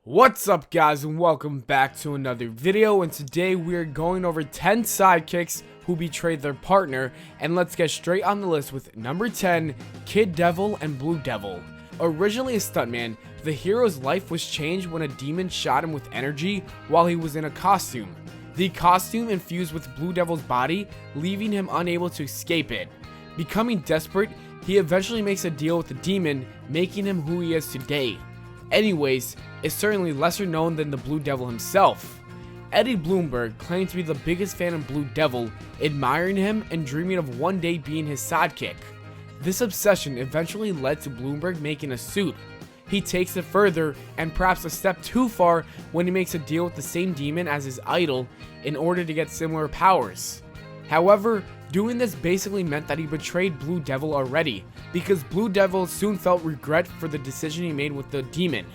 What's up guys, and welcome back to another video, and today we are going over 10 sidekicks who betrayed their partner, and let's get straight on the list with number 10, Kid Devil and Blue Devil. Originally a stuntman, the hero's life was changed when a demon shot him with energy while he was in a costume. The costume infused with Blue Devil's body, leaving him unable to escape it. Becoming desperate, he eventually makes a deal with the demon, making him who he is today. Anyways, is certainly lesser known than the Blue Devil himself. Eddie Bloomberg claimed to be the biggest fan of Blue Devil, admiring him and dreaming of one day being his sidekick. This obsession eventually led to Bloomberg making a suit. He takes it further, and perhaps a step too far, when he makes a deal with the same demon as his idol in order to get similar powers. However, doing this basically meant that he betrayed Blue Devil already, because Blue Devil soon felt regret for the decision he made with the demon.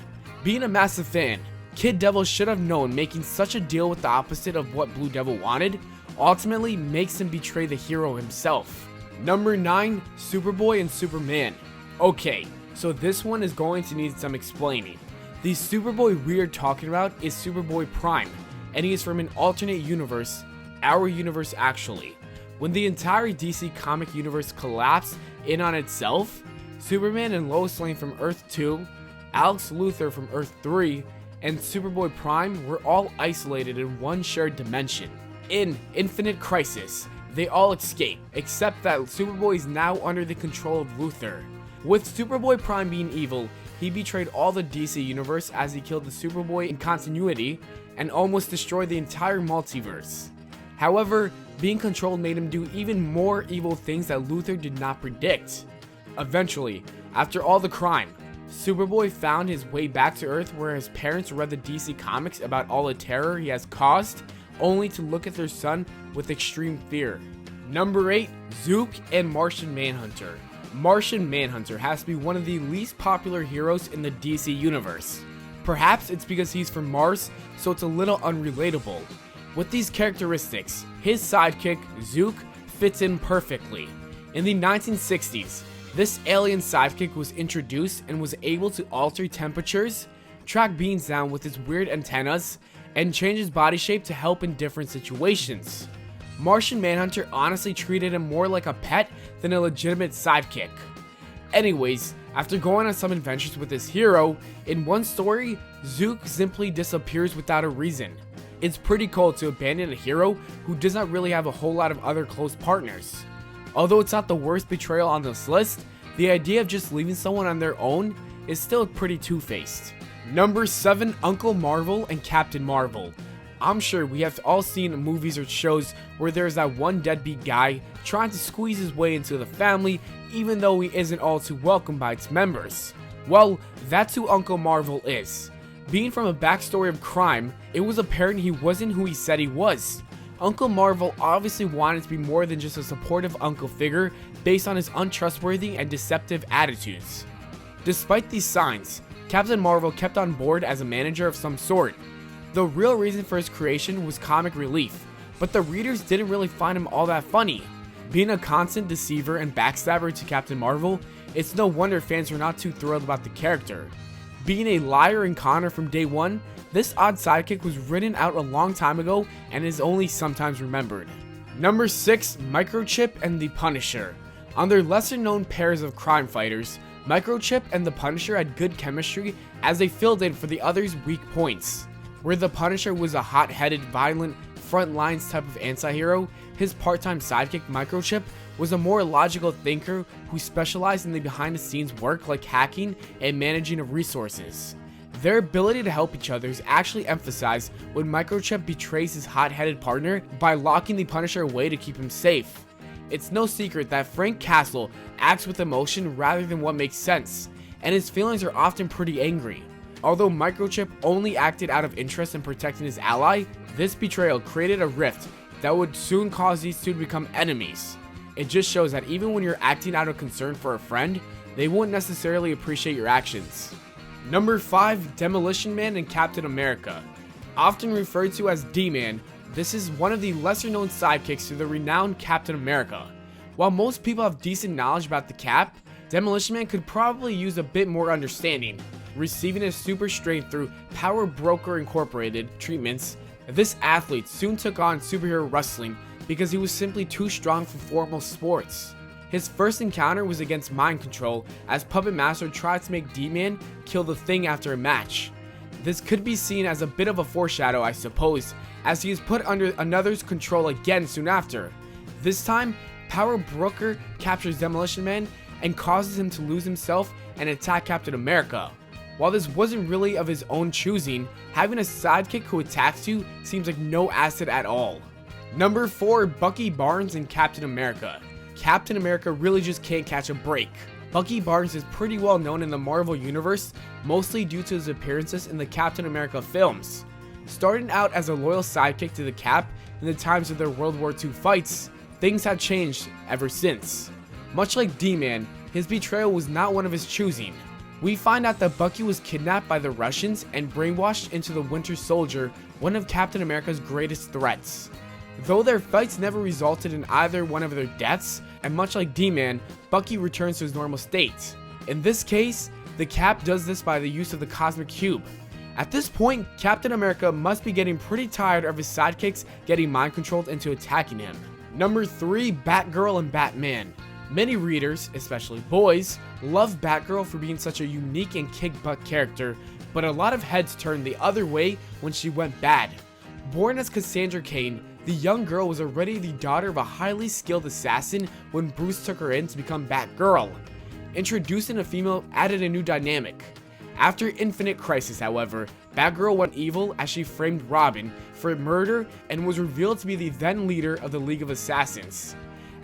Being a massive fan, Kid Devil should have known making such a deal with the opposite of what Blue Devil wanted ultimately makes him betray the hero himself. Number 9, Superboy and Superman. Okay, so this one is going to need some explaining. The Superboy we are talking about is Superboy Prime, and he is from an alternate universe, our universe actually. When the entire DC comic universe collapsed in on itself, Superman and Lois Lane from Earth 2, Alex Luthor from Earth 3, and Superboy Prime were all isolated in one shared dimension. In Infinite Crisis, they all escape, except that Superboy is now under the control of Luthor. With Superboy Prime being evil, he betrayed all the DC universe as he killed the Superboy in continuity and almost destroyed the entire multiverse. However, being controlled made him do even more evil things that Luthor did not predict. Eventually, after all the crime, Superboy found his way back to Earth where his parents read the DC comics about all the terror he has caused, only to look at their son with extreme fear. Number 8, Zook and Martian Manhunter. Martian Manhunter has to be one of the least popular heroes in the DC universe. Perhaps it's because he's from Mars, so it's a little unrelatable. With these characteristics, his sidekick, Zook, fits in perfectly. In the 1960s, this alien sidekick was introduced and was able to alter temperatures, track beams down with his weird antennas, and change his body shape to help in different situations. Martian Manhunter honestly treated him more like a pet than a legitimate sidekick. Anyways, after going on some adventures with his hero, in one story, Zook simply disappears without a reason. It's pretty cool to abandon a hero who does not really have a whole lot of other close partners. Although it's not the worst betrayal on this list, the idea of just leaving someone on their own is still pretty two-faced. Number 7, Uncle Marvel and Captain Marvel. I'm sure we have all seen movies or shows where there's that one deadbeat guy trying to squeeze his way into the family even though he isn't all too welcome by its members. Well, that's who Uncle Marvel is. Being from a backstory of crime, it was apparent he wasn't who he said he was. Uncle Marvel obviously wanted to be more than just a supportive uncle figure based on his untrustworthy and deceptive attitudes. Despite these signs, Captain Marvel kept on board as a manager of some sort. The real reason for his creation was comic relief, but the readers didn't really find him all that funny. Being a constant deceiver and backstabber to Captain Marvel, it's no wonder fans were not too thrilled about the character. Being a liar and conner from day one, this odd sidekick was written out a long time ago and is only sometimes remembered. Number 6, Microchip and The Punisher. On their lesser known pairs of crime fighters, Microchip and The Punisher had good chemistry as they filled in for the others' weak points. Where The Punisher was a hot-headed, violent, front lines type of anti-hero, his part-time sidekick Microchip was a more logical thinker who specialized in the behind-the-scenes work like hacking and managing of resources. Their ability to help each other is actually emphasized when Microchip betrays his hot-headed partner by locking the Punisher away to keep him safe. It's no secret that Frank Castle acts with emotion rather than what makes sense, and his feelings are often pretty angry. Although Microchip only acted out of interest in protecting his ally, this betrayal created a rift that would soon cause these two to become enemies. It just shows that even when you're acting out of concern for a friend, they won't necessarily appreciate your actions. Number 5, Demolition Man and Captain America. Often referred to as D-Man, this is one of the lesser known sidekicks to the renowned Captain America. While most people have decent knowledge about the Cap, Demolition Man could probably use a bit more understanding. receiving his super strength through Power Broker Incorporated treatments. This athlete soon took on superhero wrestling because he was simply too strong for formal sports. His first encounter was against Mind Control, as Puppet Master tried to make D-Man kill the Thing after a match. This could be seen as a bit of a foreshadow, I suppose, as he is put under another's control again soon after. This time, Power Broker captures Demolition Man and causes him to lose himself and attack Captain America. While this wasn't really of his own choosing, having a sidekick who attacks you seems like no asset at all. Number 4, Bucky Barnes and Captain America. Captain America really just can't catch a break. Bucky Barnes is pretty well known in the Marvel Universe, mostly due to his appearances in the Captain America films. Starting out as a loyal sidekick to the Cap in the times of their World War II fights, things have changed ever since. Much like D-Man, his betrayal was not one of his choosing. We find out that Bucky was kidnapped by the Russians and brainwashed into the Winter Soldier, one of Captain America's greatest threats. Though their fights never resulted in either one of their deaths, and much like D-Man, Bucky returns to his normal state. In this case, the Cap does this by the use of the Cosmic Cube. At this point, Captain America must be getting pretty tired of his sidekicks getting mind controlled into attacking him. Number 3, Batgirl and Batman. Many readers, especially boys, love Batgirl for being such a unique and kick-butt character, but a lot of heads turned the other way when she went bad. Born as Cassandra Cain, the young girl was already the daughter of a highly skilled assassin when Bruce took her in to become Batgirl. Introducing a female added a new dynamic. After Infinite Crisis, however, Batgirl went evil as she framed Robin for murder and was revealed to be the then leader of the League of Assassins.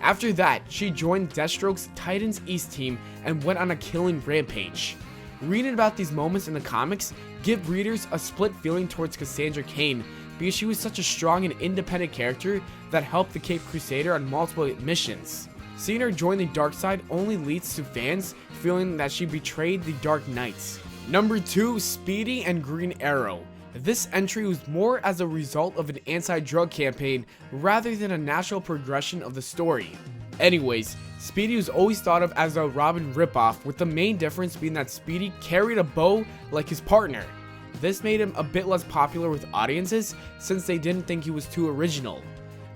After that, she joined Deathstroke's Titans East team and went on a killing rampage. Reading about these moments in the comics give readers a split feeling towards Cassandra Cain because she was such a strong and independent character that helped the Caped Crusader on multiple missions. Seeing her join the dark side only leads to fans feeling that she betrayed the Dark Knights. Number 2, Speedy and Green Arrow. This entry was more as a result of an anti-drug campaign rather than a natural progression of the story. Anyways, Speedy was always thought of as a Robin ripoff, with the main difference being that Speedy carried a bow like his partner. This made him a bit less popular with audiences since they didn't think he was too original.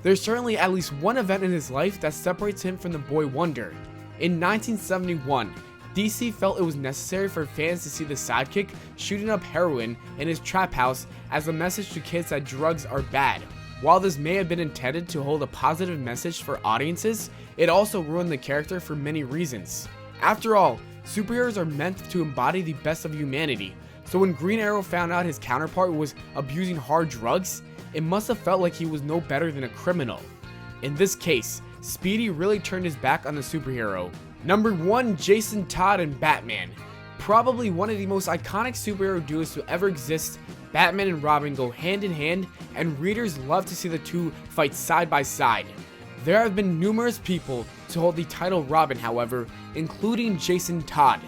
There's certainly at least one event in his life that separates him from the boy wonder. In 1971, DC felt it was necessary for fans to see the sidekick shooting up heroin in his trap house as a message to kids that drugs are bad. While this may have been intended to hold a positive message for audiences, it also ruined the character for many reasons. After all, superheroes are meant to embody the best of humanity, so when Green Arrow found out his counterpart was abusing hard drugs, it must have felt like he was no better than a criminal. In this case, Speedy really turned his back on the superhero. Number 1, Jason Todd and Batman. Probably one of the most iconic superhero duos to ever exist, Batman and Robin go hand in hand, and readers love to see the two fight side by side. There have been numerous people to hold the title Robin, however, including Jason Todd.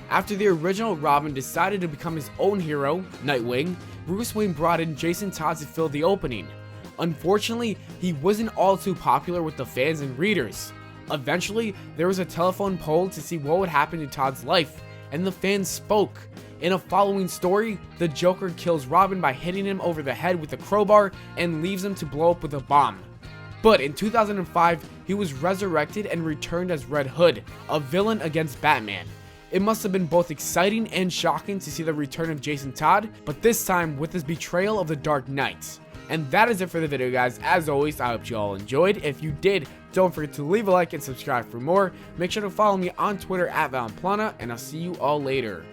After the original Robin decided to become his own hero, Nightwing, Bruce Wayne brought in Jason Todd to fill the opening. Unfortunately, he wasn't all too popular with the fans and readers. Eventually, there was a telephone poll to see what would happen to Todd's life, and the fans spoke. In a following story, the Joker kills Robin by hitting him over the head with a crowbar and leaves him to blow up with a bomb. But in 2005, he was resurrected and returned as Red Hood, a villain against Batman. It must have been both exciting and shocking to see the return of Jason Todd, but this time with his betrayal of the Dark Knight. And that is it for the video, guys. As always, I hope you all enjoyed. If you did, don't forget to leave a like and subscribe for more. Make sure to follow me on Twitter @ValenPlana, and I'll see you all later.